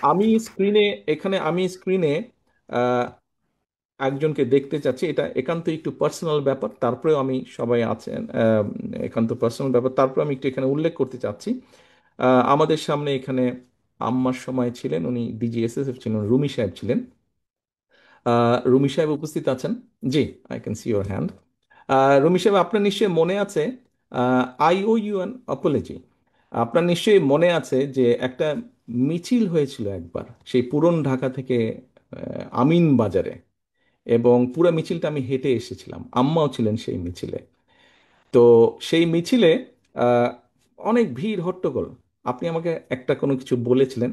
আমি স্ক্রিনে আমি স্ক্রিনে একজনকে দেখতে চাচ্ছি, এটা একান্ত একটু পার্সোনাল ব্যাপার, তারপরেও আমি সবাই আছেন, একান্ত পার্সোনাল ব্যাপার, তারপরে আমি একটু এখানে উল্লেখ করতে চাচ্ছি। আমাদের সামনে এখানে আম্মার সময় ছিলেন, উনি ডিজিএসএসএফ ছিলেন, রুমি সাহেব ছিলেন। রুমি সাহেব উপস্থিত আছেন? জি, I can see your hand. Rumi সাহেব, আপনার নিশ্চয়ই মনে আছে, I owe you an apology. আপনার নিশ্চয়ই মনে আছে যে একটা মিছিল হয়েছিল একবার সেই পুরন ঢাকা থেকে আমিন বাজারে, এবং পুরো মিছিলটা আমি হেঁটে এসেছিলাম, আম্মাও ছিলেন সেই মিছিলে। তো সেই মিছিলে আহ, অনেক ভিড় হট্টগোল। আপনি আমাকে একটা কোনো কিছু বলেছিলেন।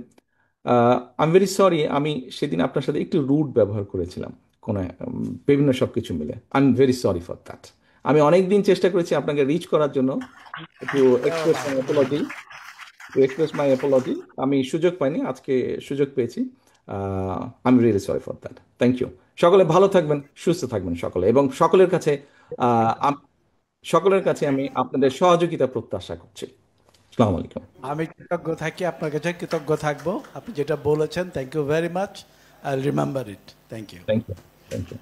আই এম ভেরি সরি, আমি সেদিন আপনার সাথে একটু রুড ব্যবহার করেছিলাম কোনো বিভিন্ন সব কিছু মিলে। I am very sorry for that. আমি অনেক দিন চেষ্টা করেছি আপনাকে রিচ করার জন্য, একটু এক্সপ্রেস মাই অ্যাপোলজি, আমি সুযোগ পাইনি, আজকে সুযোগ পেয়েছি। I am really sorry for that. Thank you. সকলে ভালো থাকবেন, সুস্থ থাকবেন সকলে, এবং আহ, আম- সকলের কাছে আমি আপনাদের সহযোগিতা প্রত্যাশা করছি। আসসালামু আলাইকুম। আমি কৃতজ্ঞ থাকি, আপনার কাছে কৃতজ্ঞ থাকবো। আপনি যেটা বলেছেন, thank you very much. I remember it. Thank you. Thank you. Thank you.